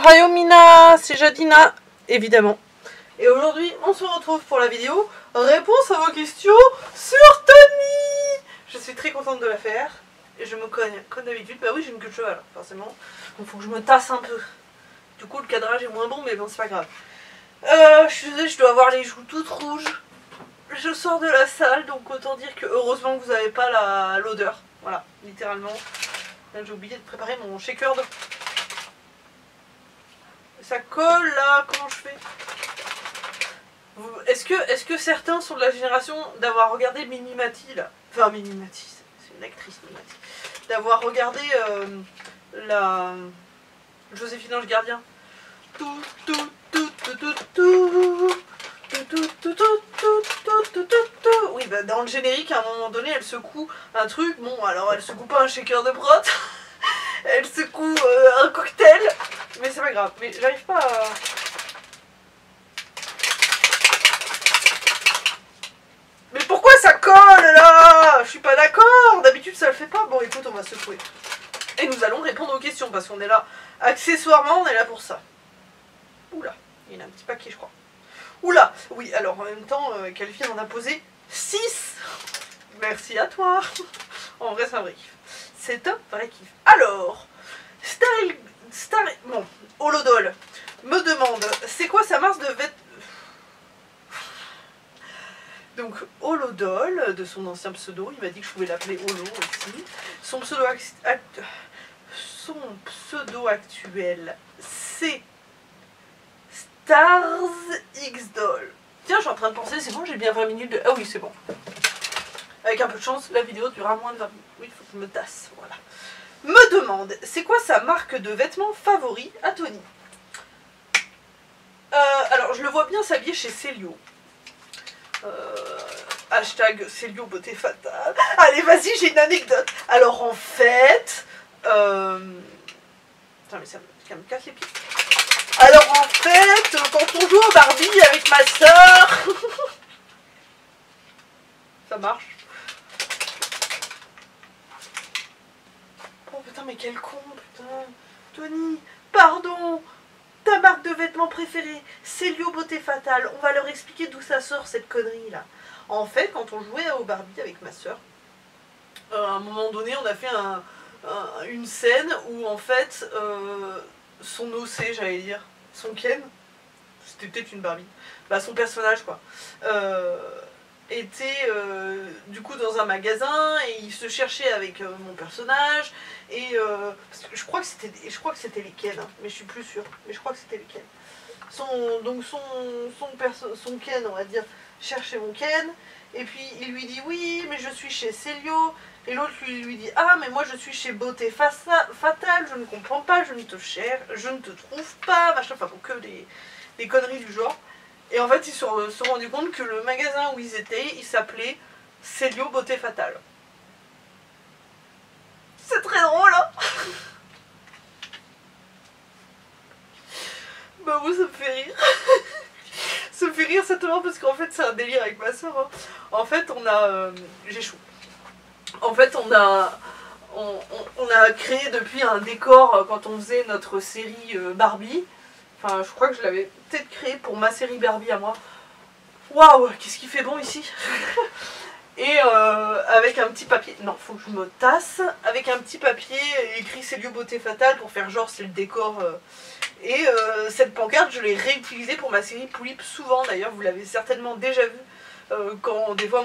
Ohayo Mina, c'est Jadina, évidemment. Et aujourd'hui, on se retrouve pour la vidéo réponse à vos questions sur Tony. Je suis très contente de la faire. Et je me cogne, comme d'habitude. Bah oui, j'ai une queue de cheval, forcément. Donc il faut que je me tasse un peu. Du coup, le cadrage est moins bon, mais bon, c'est pas grave. Je suis désolée, je dois avoir les joues toutes rouges. Je sors de la salle, donc autant dire que heureusement que vous n'avez pas l'odeur. Voilà, littéralement. Là, j'ai oublié de préparer mon shaker de... Ça colle là, comment je fais? Est-ce que certains sont de la génération d'avoir regardé Minimati là? Enfin Minimati, c'est une actrice Minimati. D'avoir regardé la Joséphine Ange Gardien. Oui, bah dans le générique, à un moment donné, elle secoue un truc. Bon, alors elle secoue pas un shaker de prot. Elle secoue un cocktail. Mais c'est pas grave. Mais j'arrive pas à... Mais pourquoi ça colle là? Je suis pas d'accord. D'habitude ça le fait pas. Bon écoute, on va secouer. Et nous allons répondre aux questions parce qu'on est là. Accessoirement, on est là pour ça. Oula, il y en a un petit paquet je crois. Oula, oui, alors en même temps, Calvin en a posé 6. Merci à toi. En vrai, c'est un vrai kiff. C'est un vrai kiff. Alors, bon, Holodol me demande, c'est quoi sa marque de vêtements? Donc, Holodol, de son ancien pseudo, il m'a dit que je pouvais l'appeler Holo aussi. Son pseudo actuel, c'est Stars X Doll. Tiens, je suis en train de penser, c'est bon, j'ai bien 20 minutes de... Ah oui, c'est bon. Avec un peu de chance, la vidéo durera moins de 20 minutes. Oui, il faut que je me tasse, voilà. Me demande, c'est quoi sa marque de vêtements favori à Tony? Alors, je le vois bien s'habiller chez Célio. Hashtag Célio beauté fatale. Allez, vas-y, j'ai une anecdote. Alors, en fait... Putain, mais ça me casse les pieds. Alors en fait, quand on joue au Barbie avec ma soeur, ça marche. Oh putain, mais quel con, putain. Tony, pardon. Ta marque de vêtements préférée, Célio beauté fatale. On va leur expliquer d'où ça sort cette connerie là. En fait, quand on jouait au Barbie avec ma soeur, à un moment donné, on a fait une scène où en fait... son OC, j'allais dire, son Ken, c'était peut-être une Barbie, bah son personnage quoi, était du coup dans un magasin et il se cherchait avec mon personnage et parce que je crois que c'était les Ken, hein, mais je suis plus sûre, mais je crois que c'était les Ken. Donc son Ken, on va dire, cherchait mon Ken et puis il lui dit oui mais je suis chez Célio. Et l'autre lui dit ah mais moi je suis chez Beauté Fatale, je ne comprends pas, je ne te cherche, je ne te trouve pas, machin, enfin que des conneries du genre. Et en fait ils se sont rendus compte que le magasin où ils étaient, il s'appelait Célio Beauté Fatale. C'est très drôle hein. Bah moi ça me fait rire. Ça me fait rire certainement parce qu'en fait c'est un délire avec ma soeur. Hein. En fait on a... j'échoue. En fait, on a créé depuis un décor quand on faisait notre série Barbie. Enfin, je crois que je l'avais peut-être créé pour ma série Barbie à moi. Waouh, qu'est-ce qui fait bon ici. Et avec un petit papier... Non, faut que je me tasse. Avec un petit papier écrit Célio beauté fatale pour faire genre c'est le décor. Et cette pancarte, je l'ai réutilisée pour ma série Poulip souvent. D'ailleurs, vous l'avez certainement déjà vu. Quand des fois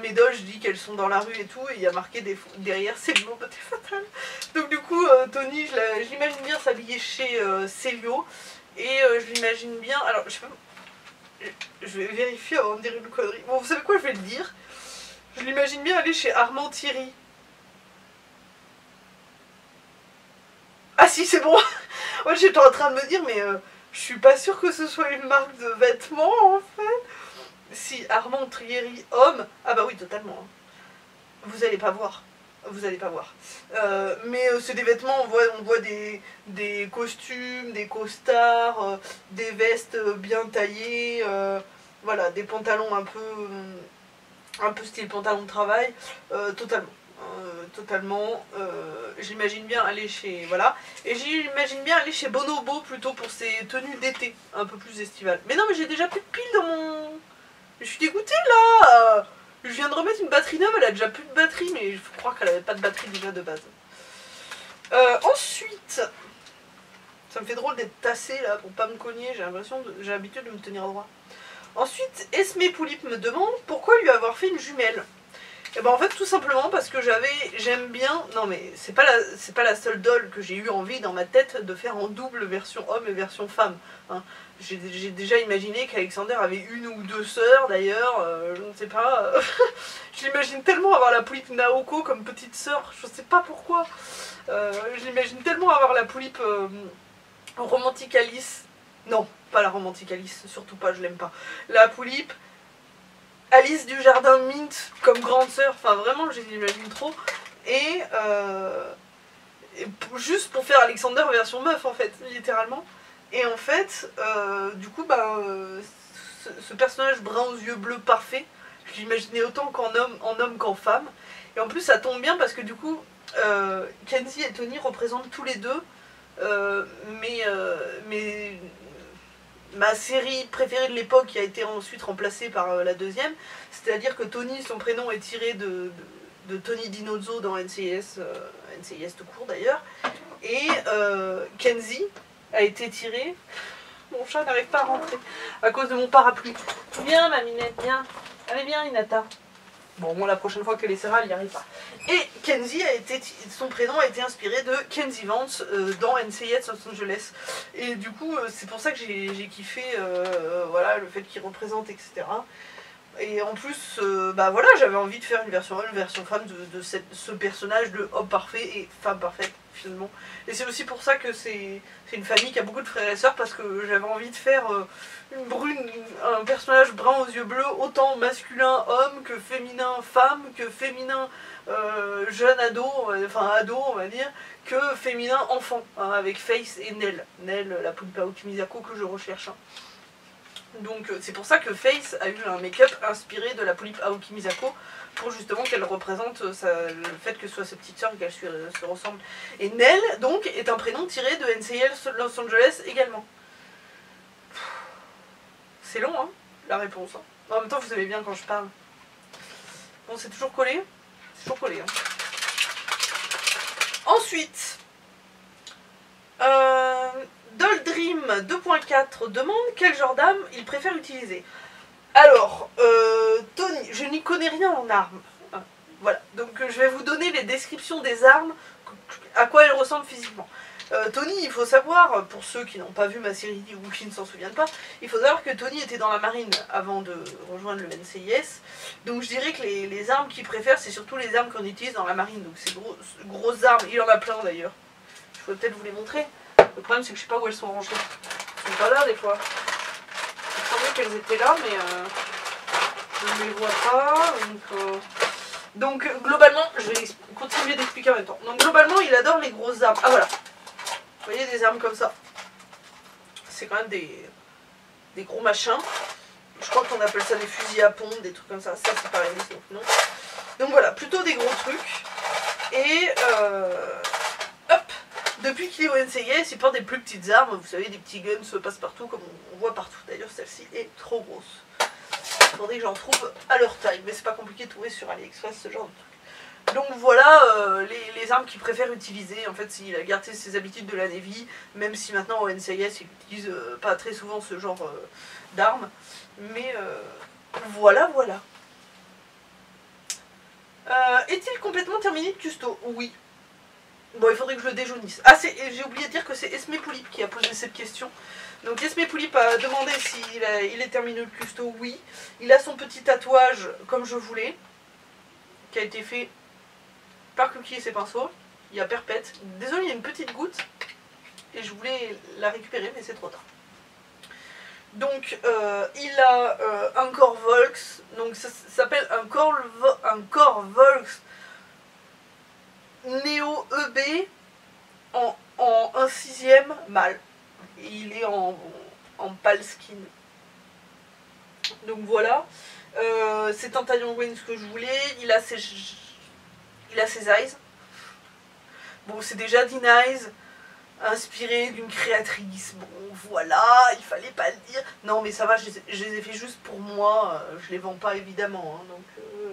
mes dolls je dis qu'elles sont dans la rue et tout et il y a marqué derrière c'est le mot beauté fatale. Donc du coup Tony je l'imagine bien s'habiller chez Célio et je l'imagine bien, alors je sais pas, je vais vérifier avant de dire une connerie. Bon vous savez quoi, je vais le dire. Je l'imagine bien aller chez Armand Thierry. Ah si c'est bon. Moi j'étais en train de me dire mais je suis pas sûre que ce soit une marque de vêtements en fait. Si Armand Thierry homme, ah bah oui totalement. Vous allez pas voir, vous allez pas voir. Mais c'est des vêtements, on voit des costumes, des costards, des vestes bien taillées, voilà, des pantalons un peu style pantalon de travail, totalement. totalement. J'imagine bien aller chez... Voilà. Et j'imagine bien aller chez Bonobo plutôt pour ses tenues d'été, un peu plus estivales. Mais non, mais j'ai déjà plus de piles dans mon... Je suis dégoûtée là. Je viens de remettre une batterie neuve, elle a déjà plus de batterie, mais je crois qu'elle avait pas de batterie déjà de base. Ensuite, ça me fait drôle d'être tassée là pour pas me cogner, j'ai l'habitude de me tenir droit. Ensuite, Esme Poulip me demande pourquoi lui avoir fait une jumelle. Et ben en fait tout simplement parce que j'aime bien, non mais c'est pas la seule doll que j'ai eu envie dans ma tête de faire en double version homme et version femme. Hein. J'ai déjà imaginé qu'Alexander avait une ou deux sœurs d'ailleurs, je ne sais pas. Je l'imagine tellement avoir la Poulip Naoko comme petite sœur, je sais pas pourquoi. Je l'imagine tellement avoir la Poulip Romantique Alice. Non, pas la Romantique Alice, surtout pas, je l'aime pas. La Poulip Alice du Jardin Mint comme grande sœur, enfin vraiment je l'imagine trop. Et juste pour faire Alexander version meuf en fait, littéralement. Et en fait, du coup, ce personnage brun aux yeux bleus parfait, je l'imaginais autant en homme qu'en femme. Et en plus ça tombe bien parce que du coup, Kenzie et Tony représentent tous les deux ma série préférée de l'époque qui a été ensuite remplacée par la deuxième, c'est-à-dire que Tony, son prénom est tiré de Tony Dinozzo dans NCIS, NCIS tout court d'ailleurs, et Kenzie a été tiré... Mon chat n'arrive pas à rentrer à cause de mon parapluie. Viens ma minette, viens. Allez bien Hinata. Bon, moi la prochaine fois qu'elle essaiera, elle n'y arrive pas. Et Kenzie son prénom a été inspiré de Kenzie Vance dans NCIS Los Angeles. Et du coup, c'est pour ça que j'ai kiffé voilà, le fait qu'il représente, etc. Et en plus, voilà, j'avais envie de faire une version homme, une version femme de ce personnage de homme parfait et femme parfaite, finalement. Et c'est aussi pour ça que c'est une famille qui a beaucoup de frères et sœurs, parce que j'avais envie de faire un personnage brun aux yeux bleus, autant masculin homme que féminin femme, que féminin jeune ado, enfin ado on va dire, que féminin enfant, hein, avec Face et Nell. Nell, la Poulip Aoki Misako que je recherche. Hein. Donc c'est pour ça que Face a eu un make-up inspiré de la Poulip Aoki Misako, pour justement qu'elle représente le fait que ce soit sa petite soeur et qu'elle se ressemble. Et Nell, donc, est un prénom tiré de NCIS Los Angeles également. C'est long, hein, la réponse. Hein. En même temps, vous aimez bien quand je parle. Bon, c'est toujours collé. C'est toujours collé. Hein. Ensuite, Doll Dream 2.4 demande quel genre d'arme il préfère utiliser. Alors, Tony, je n'y connais rien en armes. Voilà, donc je vais vous donner les descriptions des armes, à quoi elles ressemblent physiquement. Tony, il faut savoir, pour ceux qui n'ont pas vu ma série ou qui ne s'en souviennent pas, il faut savoir que Tony était dans la marine avant de rejoindre le NCIS. Donc je dirais que les armes qu'il préfère, c'est surtout les armes qu'on utilise dans la marine. Donc ces grosses armes, il en a plein d'ailleurs. Je pourrais peut-être vous les montrer. Le problème c'est que je sais pas où elles sont rangées. Elles sont pas là des fois. Je pensais qu'elles étaient là, mais je ne les vois pas. Donc globalement, je vais continuer d'expliquer en même temps. Donc globalement, il adore les grosses armes. Ah voilà. Vous voyez des armes comme ça. C'est quand même des gros machins. Je crois qu'on appelle ça des fusils à pompe, des trucs comme ça. Ça c'est pareil, donc non. Donc voilà, plutôt des gros trucs. Et hop, depuis qu'il est au NCIS, il porte des plus petites armes. Vous savez, des petits guns se passent partout, comme on voit partout. D'ailleurs, celle-ci est trop grosse. Il faudrait que j'en trouve à leur taille, mais c'est pas compliqué de trouver sur AliExpress ce genre de truc. Donc voilà les armes qu'il préfère utiliser. En fait, il a gardé ses habitudes de la Navy, même si maintenant au NCIS il n'utilise pas très souvent ce genre d'armes. Mais voilà. Est-il complètement terminé de custo? Oui. Bon, il faudrait que je le déjaunisse. Ah, j'ai oublié de dire que c'est Esme Poulip qui a posé cette question. Donc Esme Poulip a demandé s'il est terminé de custo. Oui. Il a son petit tatouage comme je voulais, qui a été fait par Cookie et ses pinceaux. Il y a Perpète. Désolé, il y a une petite goutte. Et je voulais la récupérer, mais c'est trop tard. Donc, il a un Core Volks. Donc, ça s'appelle un Core Volks Neo EB en 1/6 mâle. Et il est en pâle skin. Donc voilà. C'est un taillon Wayne ce que je voulais. Il a ses il a ses eyes. Bon, c'est déjà D-Nice, inspiré d'une créatrice. Bon, voilà, il fallait pas le dire. Non, mais ça va, je les ai fait juste pour moi. Je les vends pas, évidemment. Hein, donc,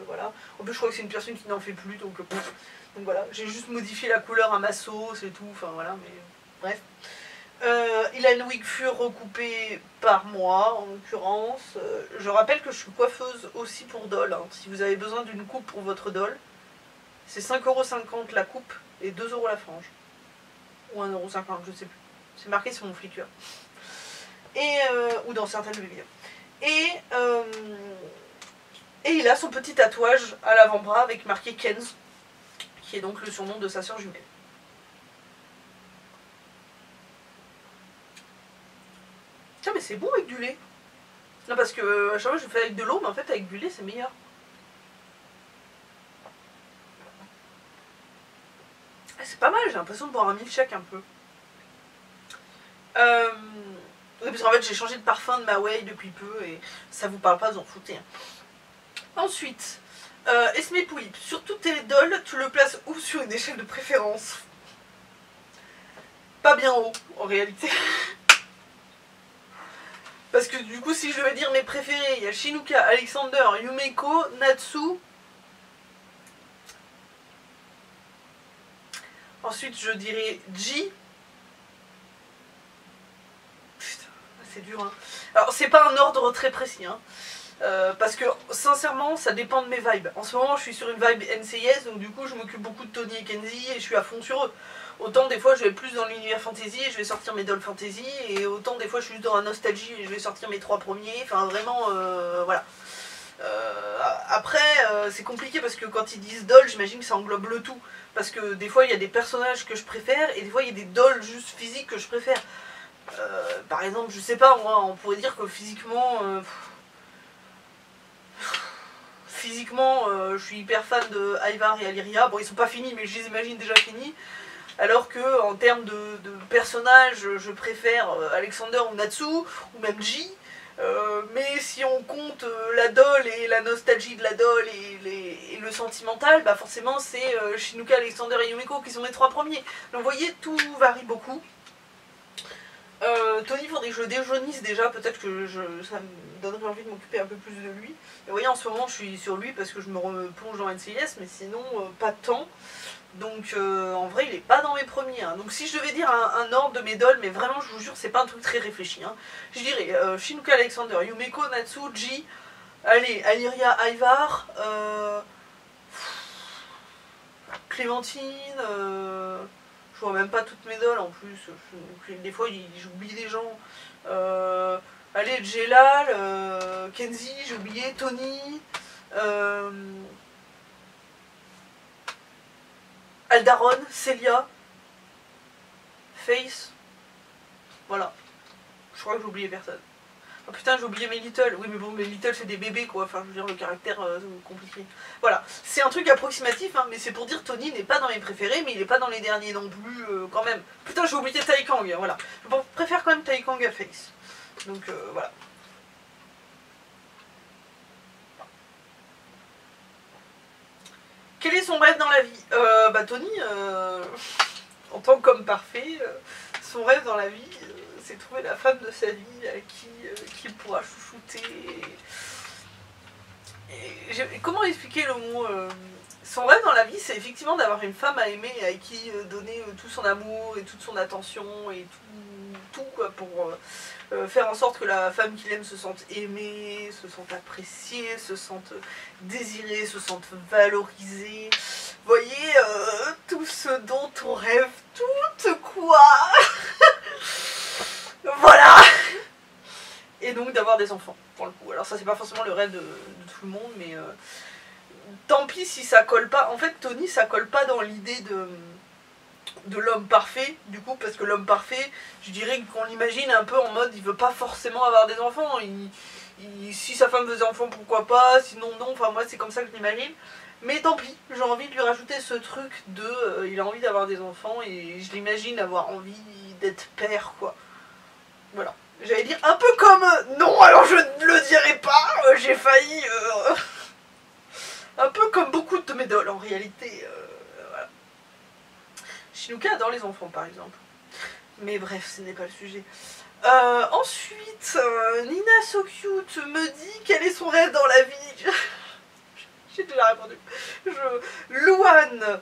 voilà. En plus, je crois que c'est une personne qui n'en fait plus. Donc voilà, j'ai juste modifié la couleur à ma sauce et tout. Enfin, voilà, mais bref. Il a une wig fur recoupée par moi, en l'occurrence. Je rappelle que je suis coiffeuse aussi pour doll. Hein. Si vous avez besoin d'une coupe pour votre doll, c'est 5,50 € la coupe et 2 € la frange. Ou 1,50 €, je sais plus. C'est marqué sur mon Flickr. Et, ou dans certaines vidéos. Et il a son petit tatouage à l'avant-bras avec marqué Kenz, qui est donc le surnom de sa sœur jumelle. Tiens, mais c'est bon avec du lait. Non, parce que à chaque fois je fais avec de l'eau, mais en fait avec du lait c'est meilleur. C'est pas mal, j'ai l'impression de boire un milkshake un peu. Oui, parce qu'en fait j'ai changé de parfum de ma way depuis peu et ça vous parle pas, vous en foutez. Hein. Ensuite, Esme Pouip, sur toutes tes dolls, tu le places où sur une échelle de préférence? Pas bien haut en réalité. Parce que du coup, si je devais dire mes préférés, il y a Shinuka, Alexander, Yumeko, Natsu. Ensuite, je dirais Ji. Putain, c'est dur, hein. Alors, c'est pas un ordre très précis, hein. Parce que, sincèrement, ça dépend de mes vibes. En ce moment, je suis sur une vibe NCIS, donc du coup, je m'occupe beaucoup de Tony et Kenzie, et je suis à fond sur eux. Autant des fois je vais plus dans l'univers fantasy et je vais sortir mes dolls fantasy, et autant des fois je suis juste dans la nostalgie et je vais sortir mes 3 premiers, enfin vraiment voilà. Après c'est compliqué parce que quand ils disent dolls, j'imagine que ça englobe le tout, parce que des fois il y a des personnages que je préfère et des fois il y a des dolls juste physiques que je préfère. Par exemple, je sais pas moi, on pourrait dire que physiquement je suis hyper fan de Ivar et Alyria. Bon, ils sont pas finis, mais je les imagine déjà finis. Alors que en termes de personnages, je préfère Alexander ou Natsu, ou même Ji. Mais si on compte la doll et la nostalgie de la doll et le sentimental, bah forcément c'est Shinuka, Alexander et Yumeko qui sont les 3 premiers. Donc vous voyez, tout varie beaucoup. Tony, il faudrait que je le déjaunisse déjà, peut-être que ça me donnerait envie de m'occuper un peu plus de lui. Et vous voyez, en ce moment je suis sur lui parce que je me replonge dans NCIS, mais sinon pas tant. Donc en vrai il est pas dans mes premiers. Hein. Donc si je devais dire un ordre de mes dolls, mais vraiment je vous jure c'est pas un truc très réfléchi. Hein. Je dirais Shinuka, Alexander, Yumeko, Natsu, Ji, allez, Alyria, Ivar, Clémentine, je vois même pas toutes mes dolls en plus, des fois j'oublie des gens. Allez, Jelal, Kenzie, j'ai oublié, Tony, Aldaron, Celia, Face, voilà. Je crois que j'ai oublié personne. Oh putain, j'ai oublié mes Little. Oui, mais bon, mes Little c'est des bébés quoi. Enfin, je veux dire, le caractère compliqué. Voilà, c'est un truc approximatif, hein, mais c'est pour dire Tony n'est pas dans mes préférés, mais il n'est pas dans les derniers non plus quand même. Putain, j'ai oublié Taikang, voilà. Je préfère quand même Taikang à Face. Donc voilà. Quel est son rêve dans la vie? Bah Tony, en tant qu'homme parfait, son rêve dans la vie, c'est trouver la femme de sa vie à qui il pourra chouchouter. Comment expliquer le mot son rêve dans la vie, c'est effectivement d'avoir une femme à aimer, à qui donner tout son amour et toute son attention et tout quoi, pour faire en sorte que la femme qu'il aime se sente aimée, se sente appréciée, se sente désirée, se sente valorisée. Vous voyez, tout ce dont on rêve, tout quoi. Voilà. Et donc d'avoir des enfants, pour le coup. Alors ça c'est pas forcément le rêve de tout le monde, mais tant pis si ça colle pas. En fait Tony ça colle pas dans l'idée de l'homme parfait, du coup, parce que l'homme parfait, je dirais qu'on l'imagine un peu en mode il veut pas forcément avoir des enfants. Si sa femme veut des enfants, pourquoi pas, sinon non, enfin moi c'est comme ça que je l'imagine. Mais tant pis, j'ai envie de lui rajouter ce truc de il a envie d'avoir des enfants et je l'imagine avoir envie d'être père quoi. Voilà. J'allais dire un peu comme... non, alors je ne le dirai pas, j'ai failli... un peu comme beaucoup de mes dolls en réalité. Shinuka adore les enfants par exemple. Mais bref, ce n'est pas le sujet. Ensuite, Nina So Cute me dit quel est son rêve dans la vie. J'ai déjà répondu. Louane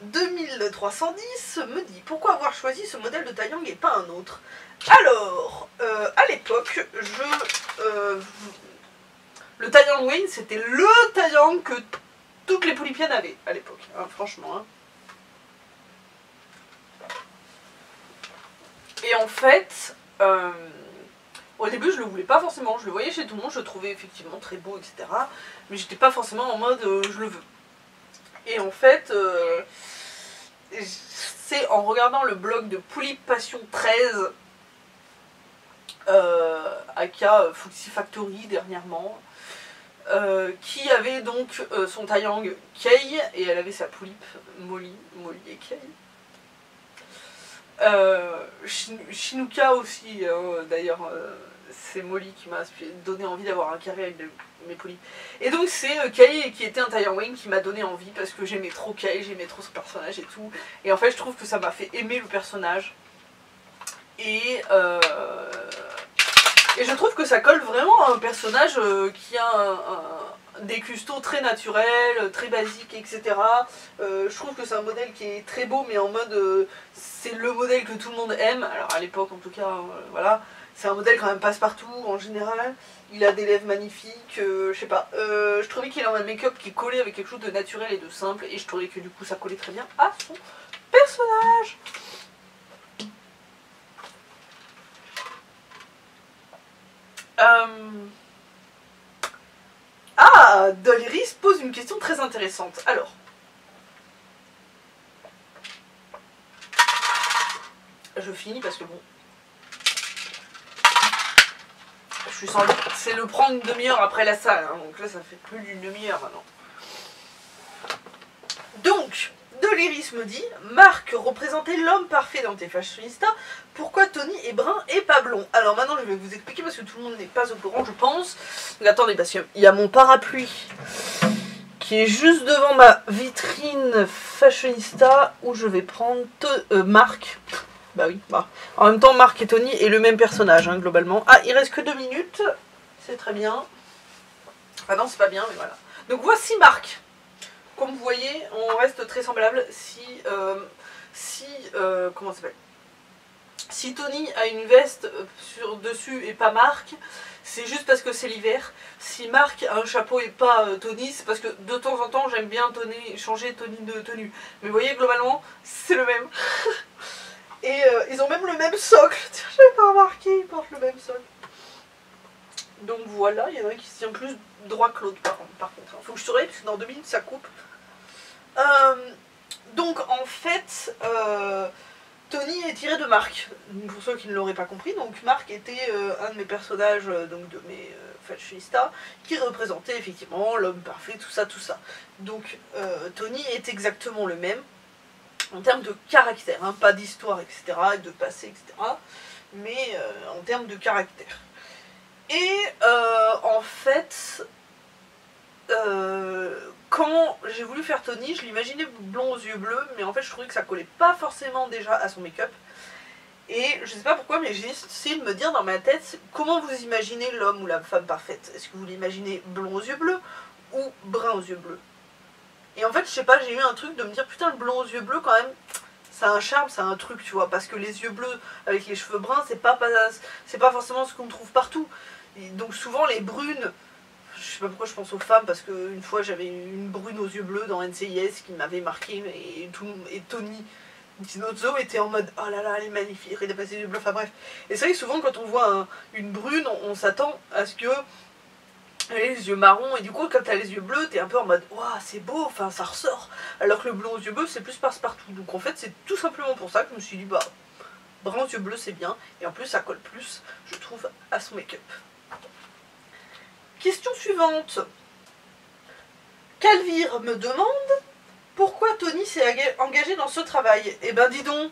2310 me dit pourquoi avoir choisi ce modèle de Taeyang et pas un autre. Alors, à l'époque, le Taeyang Wing, c'était le Taeyang que toutes les polypiennes avaient à l'époque, hein, franchement. Hein. Et en fait, au début je le voulais pas forcément, je le voyais chez tout le monde, je le trouvais effectivement très beau, etc. Mais j'étais pas forcément en mode je le veux. Et en fait, c'est en regardant le blog de Pouli Passion 13, aka Fuxi Factory dernièrement, qui avait donc son Taeyang Kei, et elle avait sa poulipe Molly et Kei. Shinuka aussi, hein, d'ailleurs, c'est Molly qui m'a donné envie d'avoir un carré avec mes polypes. Et donc c'est Kei qui était un Taeyang Wing qui m'a donné envie parce que j'aimais trop Kei, j'aimais trop son personnage et tout. Et en fait je trouve que ça m'a fait aimer le personnage. Et je trouve que ça colle vraiment à un personnage qui a des custos très naturels, très basiques, etc. Je trouve que c'est un modèle qui est très beau, mais en mode c'est le modèle que tout le monde aime. Alors à l'époque en tout cas, voilà, c'est un modèle quand même passe-partout en général. Il a des lèvres magnifiques, je sais pas. Je trouvais qu'il a un make-up qui collait avec quelque chose de naturel et de simple, et je trouvais que du coup ça collait très bien à son personnage. Ah, Doliris pose une question très intéressante. Alors, je finis parce que bon, je suis sans doute, c'est le prendre une demi-heure après la salle, hein, donc là ça fait plus d'une demi-heure maintenant. Donc, Doliris me dit, Marc représentait l'homme parfait dans tes fashionistas, pourquoi Tony est brun et pas blond? Alors maintenant je vais vous expliquer parce que tout le monde n'est pas au courant je pense. Donc, attendez, parce qu'il y a mon parapluie qui est juste devant ma vitrine fashionista où je vais prendre Marc. Bah oui, bah. En même temps Marc et Tony est le même personnage hein, globalement. Ah, il reste que 2 minutes, c'est très bien. Ah non c'est pas bien mais voilà. Donc voici Marc. Comme vous voyez, on reste très semblable comment ça s'appelle? Si Tony a une veste sur dessus et pas Marc, c'est juste parce que c'est l'hiver. Si Marc a un chapeau et pas Tony, c'est parce que de temps en temps j'aime bien changer Tony de tenue. Mais vous voyez, globalement, c'est le même. Et ils ont même le même socle. Tiens, j'avais pas remarqué, ils portent le même socle. Donc voilà, il y en a un qui se tient plus droit que l'autre par contre. Faut que je surveille parce que dans 2 minutes ça coupe. Donc en fait, Tony est tiré de Marc, pour ceux qui ne l'auraient pas compris. Donc Marc était un de mes personnages, donc de mes fashionistas, qui représentait effectivement l'homme parfait, tout ça, tout ça. Donc Tony est exactement le même, en termes de caractère, hein, pas d'histoire, etc., de passé, etc., mais en termes de caractère. Et en fait, quand j'ai voulu faire Tony, je l'imaginais blond aux yeux bleus, mais en fait je trouvais que ça collait pas forcément déjà à son make-up. Et je sais pas pourquoi, mais j'ai essayé de me dire dans ma tête, comment vous imaginez l'homme ou la femme parfaite? Est-ce que vous l'imaginez blond aux yeux bleus ou brun aux yeux bleus? Et en fait, je sais pas, j'ai eu un truc de me dire, putain, le blond aux yeux bleus quand même, ça a un charme, ça a un truc, tu vois, parce que les yeux bleus avec les cheveux bruns, c'est pas forcément ce qu'on trouve partout. Et donc souvent les brunes, je sais pas pourquoi je pense aux femmes, parce qu'une fois j'avais une brune aux yeux bleus dans NCIS qui m'avait marqué, et Tony Dinozzo était en mode oh là là elle est magnifique, il a passé les yeux bleus, enfin bref. Et c'est vrai que souvent quand on voit une brune, on s'attend à ce que elle ait les yeux marrons, et du coup quand t'as les yeux bleus, t'es un peu en mode waouh c'est beau, enfin ça ressort. Alors que le blond aux yeux bleus c'est plus passe-partout. Donc en fait c'est tout simplement pour ça que je me suis dit bah brun aux yeux bleus c'est bien, et en plus ça colle plus, je trouve, à son make-up. Question suivante. Calvire me demande pourquoi Tony s'est engagé dans ce travail. Eh ben dis donc,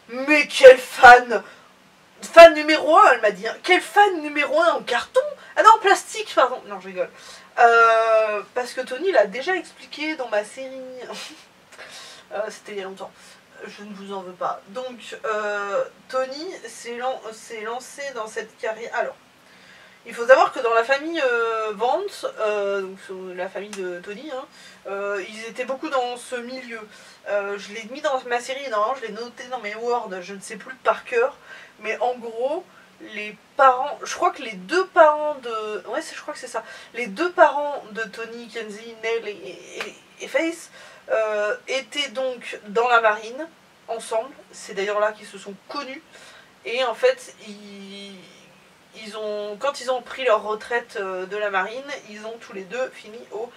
mais quel fan! Fan numéro 1, elle m'a dit. Quel fan numéro 1 en carton? Ah non, en plastique, pardon. Non, je rigole. Parce que Tony l'a déjà expliqué dans ma série. C'était il y a longtemps. je ne vous en veux pas. Donc, Tony s'est lancé dans cette carrière. Alors, il faut savoir que dans la famille Vance, donc la famille de Tony, hein, ils étaient beaucoup dans ce milieu. Je l'ai mis dans ma série, normalement je l'ai noté dans mes Word, je ne sais plus par cœur, mais en gros, les parents, je crois que les deux parents de... Ouais, je crois que c'est ça. Les deux parents de Tony, Kenzie, Nell et Faith étaient donc dans la marine, ensemble. C'est d'ailleurs là qu'ils se sont connus. Et en fait, quand ils ont pris leur retraite de la marine, ils ont tous les deux fini au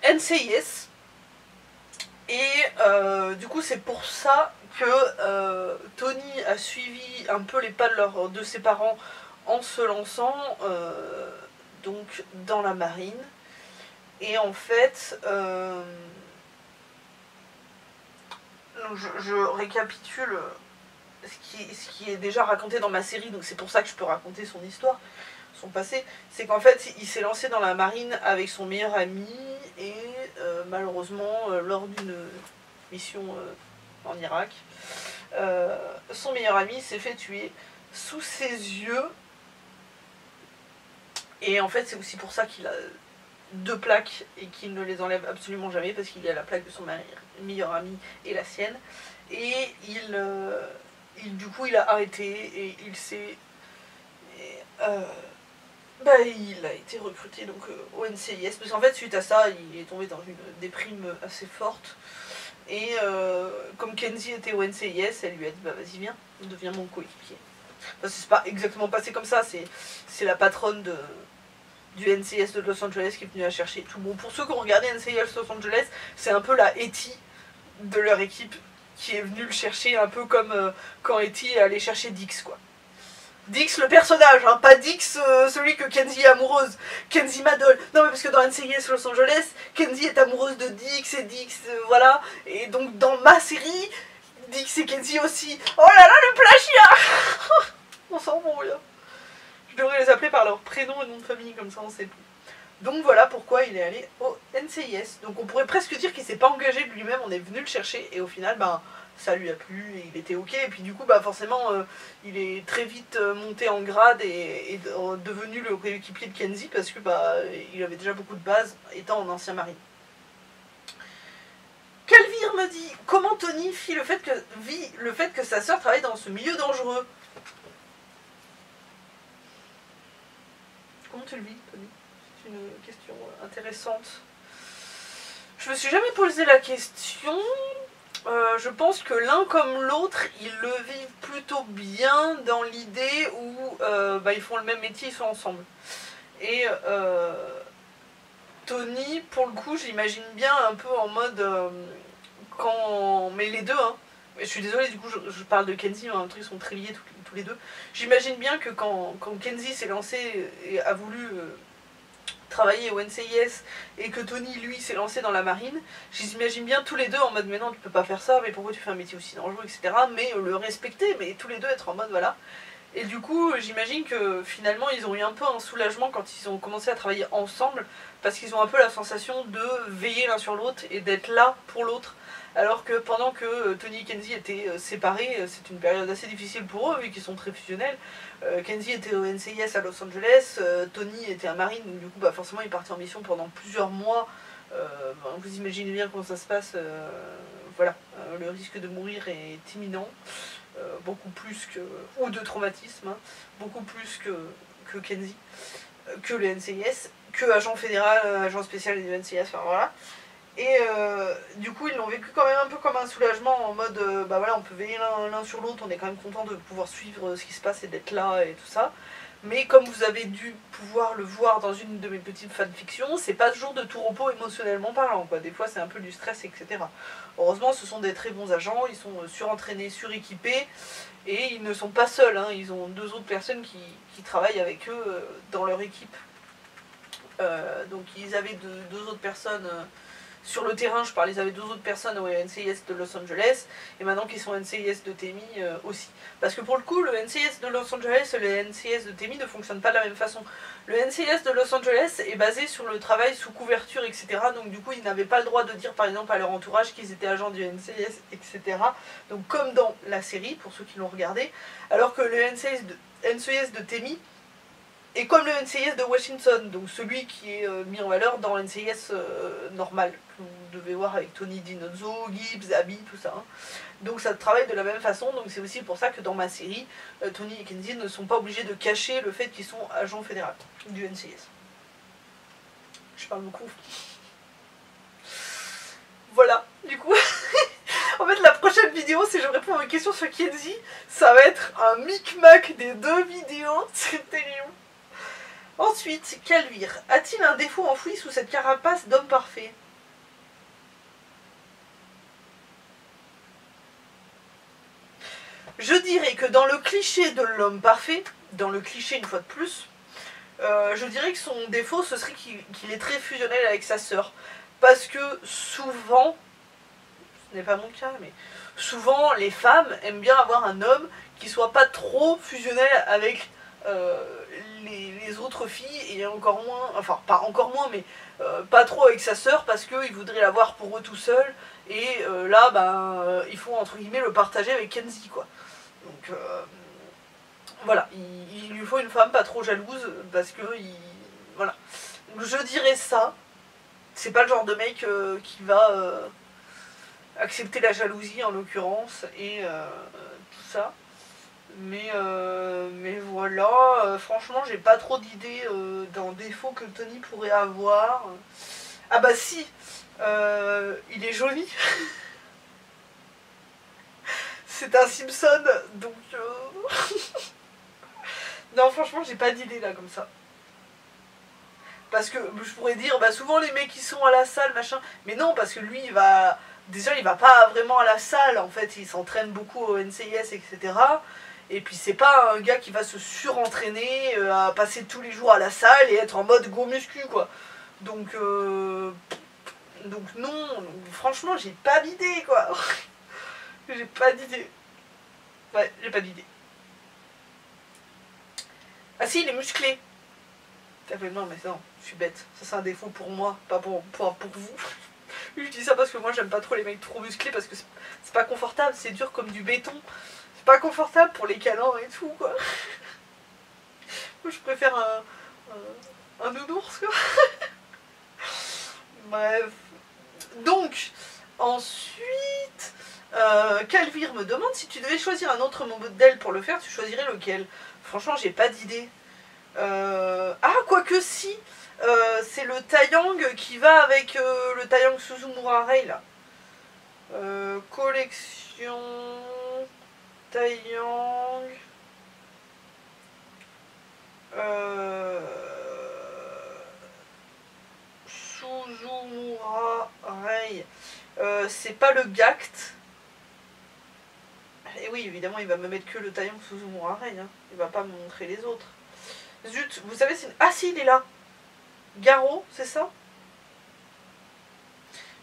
NCIS. Et du coup, c'est pour ça que Tony a suivi un peu les pas de ses parents en se lançant donc dans la marine. Et en fait, je récapitule ce qui est déjà raconté dans ma série, donc c'est pour ça que je peux raconter son histoire, son passé. C'est qu'en fait, il s'est lancé dans la marine avec son meilleur ami, et malheureusement, lors d'une mission en Irak, son meilleur ami s'est fait tuer sous ses yeux. Et en fait, c'est aussi pour ça qu'il a 2 plaques et qu'il ne les enlève absolument jamais, parce qu'il y a la plaque de son meilleur ami et la sienne. Et du coup, il a arrêté et il s'est... il a été recruté donc, au NCIS, parce qu'en fait, suite à ça, il est tombé dans une déprime assez forte. Et comme Kenzie était au NCIS, elle lui a dit bah vas-y viens, deviens mon coéquipier. Enfin, c'est pas exactement passé comme ça, c'est la patronne du NCIS de Los Angeles qui est venue la chercher. Tout bon, pour ceux qui ont regardé NCIS Los Angeles, c'est un peu la Etty de leur équipe qui est venue le chercher, un peu comme quand Etty est allé chercher Dix, quoi. Dix le personnage, hein, pas Dix celui que Kenzie est amoureuse. Kenzie m'adole. Non mais parce que dans NCIS Los Angeles, Kenzie est amoureuse de Dix et Dix, voilà. Et donc dans ma série, Dix et Kenzie aussi. Oh là là, le plagiat. On s'en rend bien. Je devrais les appeler par leur prénom et nom de famille, comme ça on sait plus. Donc voilà pourquoi il est allé au NCIS. Donc on pourrait presque dire qu'il s'est pas engagé de lui-même, on est venu le chercher et au final, ben... ça lui a plu et il était ok, et puis du coup bah forcément il est très vite monté en grade et devenu le coéquipier de Kenzie parce que bah il avait déjà beaucoup de bases étant en ancien marine. Calvire me dit comment Tony vit le fait que sa sœur travaille dans ce milieu dangereux. Comment tu le vis, Tony? C'est une question intéressante. Je me suis jamais posé la question. Je pense que l'un comme l'autre, ils le vivent plutôt bien dans l'idée où ils font le même métier, ils sont ensemble. Et Tony, pour le coup, j'imagine bien un peu en mode mais les deux, hein. Je suis désolée, du coup, je parle de Kenzie, mais en truc, ils sont très liés tous les deux. J'imagine bien que quand Kenzie s'est lancé et a voulu... travailler au NCIS et que Tony lui s'est lancé dans la marine, j'imagine bien tous les deux en mode mais non tu peux pas faire ça, mais pourquoi tu fais un métier aussi dangereux, etc. Mais le respecter, mais tous les deux être en mode voilà. Et du coup j'imagine que finalement ils ont eu un peu un soulagement quand ils ont commencé à travailler ensemble, parce qu'ils ont un peu la sensation de veiller l'un sur l'autre et d'être là pour l'autre. Alors que pendant que Tony et Kenzie étaient séparés, c'est une période assez difficile pour eux vu qu'ils sont très fusionnels. Kenzie était au NCIS à Los Angeles, Tony était à Marine, donc du coup bah, forcément il partait en mission pendant plusieurs mois. Vous imaginez bien comment ça se passe, voilà, le risque de mourir est imminent, beaucoup plus que, ou de traumatisme, hein, beaucoup plus que Kenzie, que le NCIS, que agent fédéral, agent spécial du NCIS, enfin voilà. Et du coup ils l'ont vécu quand même un peu comme un soulagement en mode bah voilà on peut veiller l'un sur l'autre, on est quand même content de pouvoir suivre ce qui se passe et d'être là et tout ça. Mais comme vous avez dû pouvoir le voir dans une de mes petites fanfictions, c'est pas toujours de tout repos émotionnellement parlant, quoi. Des fois c'est un peu du stress, etc. Heureusement ce sont des très bons agents, ils sont surentraînés, suréquipés, et ils ne sont pas seuls, hein. Ils ont 2 autres personnes qui travaillent avec eux dans leur équipe. Donc ils avaient 2 autres personnes sur le terrain, je parlais, ils avaient 2 autres personnes au NCIS de Los Angeles, et maintenant qu'ils sont NCIS de TEMI aussi. Parce que pour le coup, le NCIS de Los Angeles et le NCIS de TEMI ne fonctionnent pas de la même façon. Le NCIS de Los Angeles est basé sur le travail sous couverture, etc. Donc du coup, ils n'avaient pas le droit de dire par exemple à leur entourage qu'ils étaient agents du NCIS, etc. Donc comme dans la série, pour ceux qui l'ont regardé, alors que le NCIS de TEMI est comme le NCIS de Washington, donc celui qui est mis en valeur dans le NCIS normal, que vous devez voir avec Tony Dinozzo, Gibbs, Abby, tout ça. Hein. Donc ça travaille de la même façon, donc c'est aussi pour ça que dans ma série, Tony et Kenzie ne sont pas obligés de cacher le fait qu'ils sont agents fédéraux du NCIS. Je parle beaucoup. Voilà, du coup, en fait la prochaine vidéo, si je réponds à une question sur Kenzie, ça va être un micmac des 2 vidéos, c'est terrible. Ensuite, Calvire, a-t-il un défaut enfoui sous cette carapace d'homme parfait? Je dirais que dans le cliché de l'homme parfait, dans le cliché une fois de plus, je dirais que son défaut, ce serait qu'il est très fusionnel avec sa sœur. Parce que souvent, ce n'est pas mon cas, mais souvent les femmes aiment bien avoir un homme qui soit pas trop fusionnel avec les autres filles, et encore moins, enfin pas encore moins, mais pas trop avec sa sœur, parce qu'ils voudraient l'avoir pour eux tout seuls, et là, ben, il faut entre guillemets le partager avec Kenzie, quoi. Donc voilà, il lui faut une femme pas trop jalouse, parce que, voilà. Donc, je dirais ça, c'est pas le genre de mec qui va accepter la jalousie en l'occurrence, et tout ça. Mais voilà, franchement, j'ai pas trop d'idées d'un défaut que Tony pourrait avoir. Ah bah si, il est joli. C'est un Simpson, donc... non, franchement, j'ai pas d'idée là, comme ça. Parce que je pourrais dire, bah souvent les mecs qui sont à la salle, machin... Mais non, parce que lui, il va... Déjà, il va pas vraiment à la salle, en fait, il s'entraîne beaucoup au NCIS, etc., et puis c'est pas un gars qui va se surentraîner, à passer tous les jours à la salle et être en mode go muscu, quoi. Donc non, franchement j'ai pas d'idée, quoi. J'ai pas d'idée. Ouais, j'ai pas d'idée. Ah si, il est musclé. Non mais non, je suis bête. Ça c'est un défaut pour moi, pas pour vous. Je dis ça parce que moi j'aime pas trop les mecs trop musclés, parce que c'est pas confortable, c'est dur comme du béton. Pas confortable pour les câlins et tout, quoi. Moi je préfère un nounours, quoi. Bref. Donc, ensuite, Calvire me demande si tu devais choisir un autre modèle pour le faire, tu choisirais lequel? Franchement, j'ai pas d'idée. Ah, quoique si, c'est le Taiyang qui va avec le Taiyang Suzumura Rei, là. Collection... Taiyang... Suzumura Rei. C'est pas le Gact. Et oui, évidemment, il va me mettre que le Taiyang Suzumura Rei. Hein. Il va pas me montrer les autres. Zut, vous savez, c'est... Ah si, il est là. Garo, c'est ça?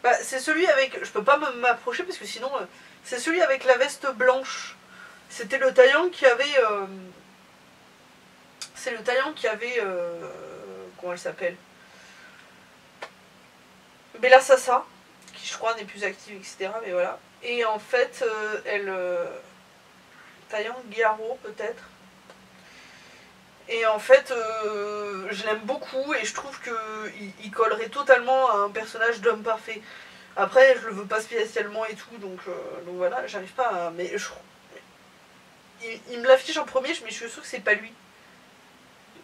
Bah, c'est celui avec... Je peux pas m'approcher parce que sinon... c'est celui avec la veste blanche. C'était le Taiyang qui avait... C'est le Taiyang qui avait... comment elle s'appelle? Bella Sassa, qui je crois n'est plus active, etc. Mais voilà. Et en fait, elle... Taiyang Garo, peut-être. Et en fait, je l'aime beaucoup et je trouve qu'il collerait totalement à un personnage d'homme parfait. Après, je le veux pas spécialement et tout, donc voilà, j'arrive pas à... Mais il me l'affiche en premier, mais je suis sûre que c'est pas lui.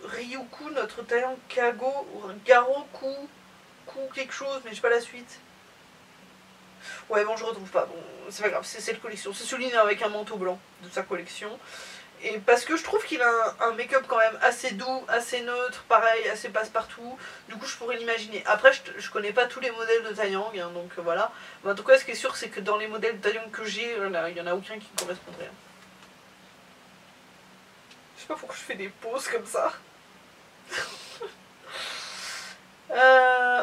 Ryuku, notre Taiyang Kago, ou Garoku, quelque chose, mais j'ai pas la suite. Ouais, bon, je retrouve pas, bon, c'est pas grave, c'est cette collection. C'est celui avec un manteau blanc de sa collection. Et parce que je trouve qu'il a un make-up quand même assez doux, assez neutre, pareil, assez passe-partout. Du coup, je pourrais l'imaginer. Après, je connais pas tous les modèles de Taiyang, hein, donc voilà. Mais en tout cas, ce qui est sûr, c'est que dans les modèles de Taiyang que j'ai, il y en a aucun qui me correspondrait. Hein. Je sais pas pourquoi je fais des pauses comme ça.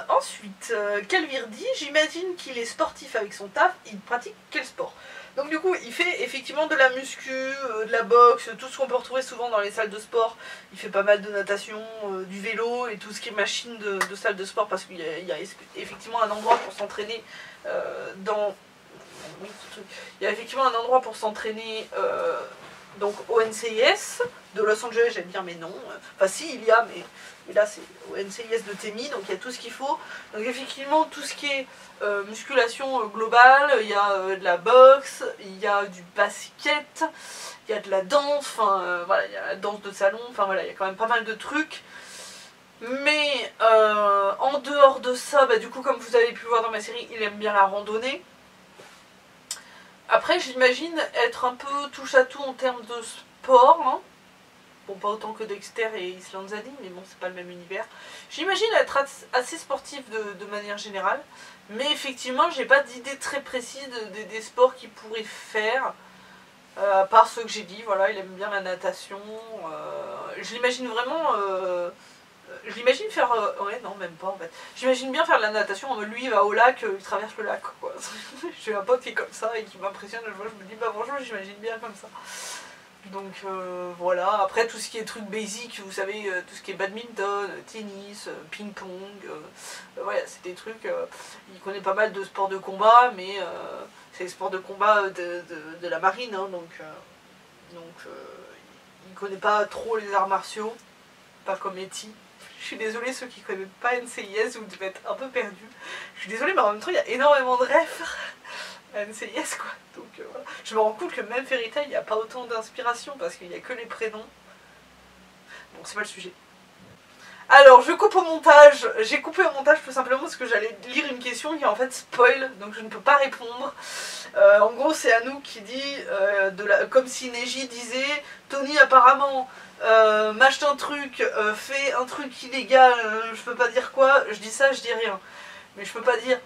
Ensuite, Calvire dit, j'imagine qu'il est sportif avec son taf, il pratique quel sport? Donc du coup, il fait effectivement de la muscu, de la boxe, tout ce qu'on peut retrouver souvent dans les salles de sport. Il fait pas mal de natation, du vélo et tout ce qui est machine de salle de sport, parce qu'il y a effectivement un endroit pour s'entraîner dans... Oui, il y a effectivement un endroit pour s'entraîner donc au NCIS de Los Angeles, j'allais dire, mais non. Enfin si, il y a, mais là c'est au NCIS de Temi, donc il y a tout ce qu'il faut. Donc effectivement, tout ce qui est musculation globale, il y a de la boxe, il y a du basket, il y a de la danse, enfin voilà, il y a la danse de salon, enfin voilà, il y a quand même pas mal de trucs. Mais en dehors de ça, bah, du coup, comme vous avez pu voir dans ma série, il aime bien la randonnée. Après, j'imagine être un peu touche à tout en termes de sport, hein. Bon, pas autant que Dexter et Island Zadie, mais bon, c'est pas le même univers. J'imagine être assez sportif de manière générale, mais effectivement, j'ai pas d'idée très précise des sports qu'il pourrait faire, à part ceux que j'ai dit. Voilà, il aime bien la natation. Je l'imagine vraiment... je l'imagine faire... ouais, non, même pas en fait. J'imagine bien faire de la natation en mode lui il va au lac, il traverse le lac, quoi. J'ai un pote qui est comme ça et qui m'impressionne, je me dis, bah franchement, j'imagine bien comme ça. Donc voilà, après tout ce qui est trucs basiques, vous savez, tout ce qui est badminton, tennis, ping-pong, voilà, c'est des trucs... il connaît pas mal de sports de combat, mais c'est les sports de combat de la marine, hein, donc il connaît pas trop les arts martiaux, pas comme Eti. Je suis désolée, ceux qui ne connaissent pas NCIS, vous devez être un peu perdus. Je suis désolée, mais en même temps, il y a énormément de refs à NCIS, quoi. Donc voilà. Je me rends compte que même Fairy Tail, il n'y a pas autant d'inspiration, parce qu'il n'y a que les prénoms. Bon, c'est pas le sujet. Alors, je coupe au montage. J'ai coupé au montage tout simplement parce que j'allais lire une question qui est en fait spoil, donc je ne peux pas répondre. En gros, c'est Anouk qui dit, comme si Neji disait, Tony apparemment... m'achète un truc, fait un truc illégal, je peux pas dire quoi, je dis ça, je dis rien. Mais je peux pas dire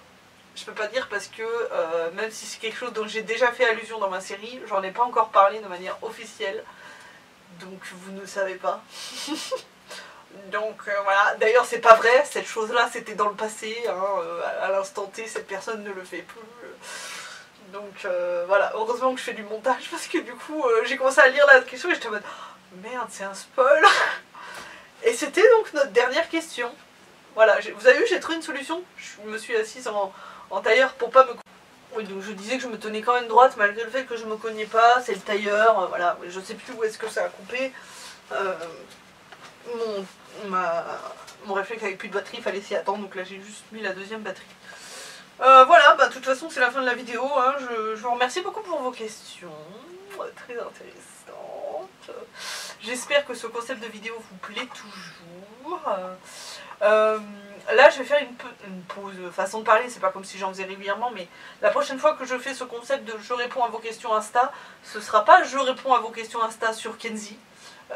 parce que même si c'est quelque chose dont j'ai déjà fait allusion dans ma série, j'en ai pas encore parlé de manière officielle. Donc vous ne savez pas. Donc voilà, d'ailleurs c'est pas vrai, cette chose là c'était dans le passé, hein, à l'instant T cette personne ne le fait plus. Donc voilà, heureusement que je fais du montage parce que du coup j'ai commencé à lire la question et j'étais en mode... Merde, c'est un spoil. Et c'était donc notre dernière question. Voilà, vous avez vu, j'ai trouvé une solution. Je me suis assise en tailleur pour pas me... Oui, donc je disais que je me tenais quand même droite malgré le fait que je me cognais pas. C'est le tailleur, voilà. Je sais plus où est-ce que ça a coupé. Mon réflexe avec plus de batterie, il fallait s'y attendre. Donc là, j'ai juste mis la deuxième batterie. Voilà, bah de toute façon, c'est la fin de la vidéo. Hein. Je vous remercie beaucoup pour vos questions. Très intéressantes. J'espère que ce concept de vidéo vous plaît toujours. Là je vais faire une pause, façon de parler, c'est pas comme si j'en faisais régulièrement, mais la prochaine fois que je fais ce concept de je réponds à vos questions Insta, ce sera pas je réponds à vos questions Insta sur Kenzie.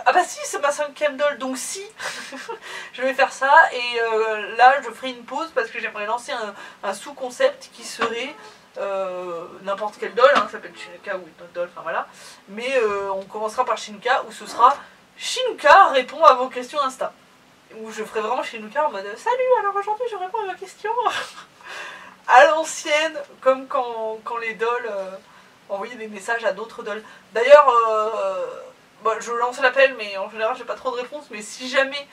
Ah bah si, c'est ma 5e doll, donc si je vais faire ça, et là je ferai une pause parce que j'aimerais lancer un sous-concept qui serait n'importe quelle doll, hein, ça s'appelle Shinuka ou une autre doll, enfin voilà, mais on commencera par Shinuka, où ce sera Shinuka répond à vos questions Insta, où je ferai vraiment Shinuka en mode salut, alors aujourd'hui je réponds à vos questions à l'ancienne, comme quand les dolls envoyaient des messages à d'autres dolls. D'ailleurs bon, je lance l'appel, mais en général j'ai pas trop de réponses, mais si jamais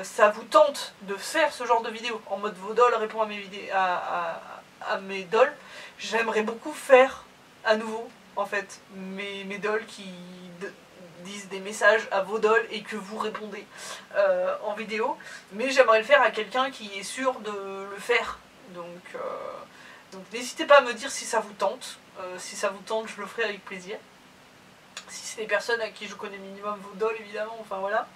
ça vous tente de faire ce genre de vidéo en mode vos dolls répondent à mes vidéos, à mes dolls, j'aimerais beaucoup faire à nouveau en fait mes dolls qui disent des messages à vos dolls et que vous répondez en vidéo, mais j'aimerais le faire à quelqu'un qui est sûr de le faire, donc n'hésitez pas à me dire si ça vous tente. Si ça vous tente, je le ferai avec plaisir. Si c'est des personnes à qui je connais minimum vos dolls, évidemment, enfin voilà.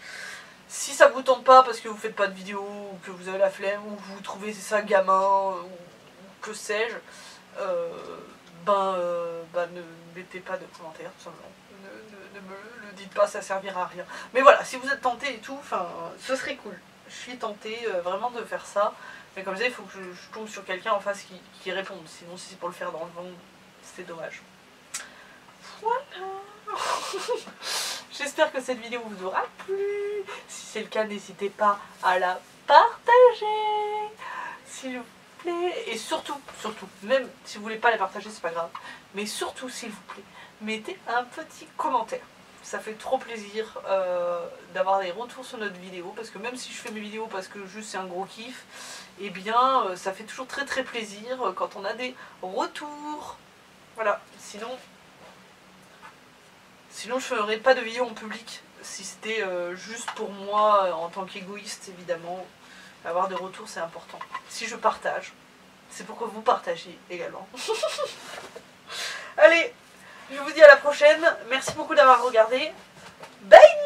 Si ça vous tente pas parce que vous faites pas de vidéo, ou que vous avez la flemme, ou que vous trouvez ça gamin, ou que sais-je, ne mettez pas de commentaires, tout simplement. Ne me le dites pas, ça servira à rien. Mais voilà, si vous êtes tenté et tout, enfin, ce serait cool. Je suis tentée vraiment de faire ça. Mais comme ça, il faut que je tombe sur quelqu'un en face qui réponde. Sinon, si c'est pour le faire dans le vent, c'est dommage. Voilà. J'espère que cette vidéo vous aura plu. Si c'est le cas, n'hésitez pas à la partager. s'il vous plaît, et surtout, même si vous voulez pas les partager, c'est pas grave, mais surtout, s'il vous plaît, mettez un petit commentaire. Ça fait trop plaisir d'avoir des retours sur notre vidéo, parce que même si je fais mes vidéos parce que juste c'est un gros kiff, et bien ça fait toujours très très plaisir quand on a des retours. Voilà, sinon je ferais pas de vidéo en public, si c'était juste pour moi en tant qu'égoïste évidemment. Avoir des retours c'est important. Si je partage, c'est pour que vous partagiez également. Allez, je vous dis à la prochaine, merci beaucoup d'avoir regardé, bye.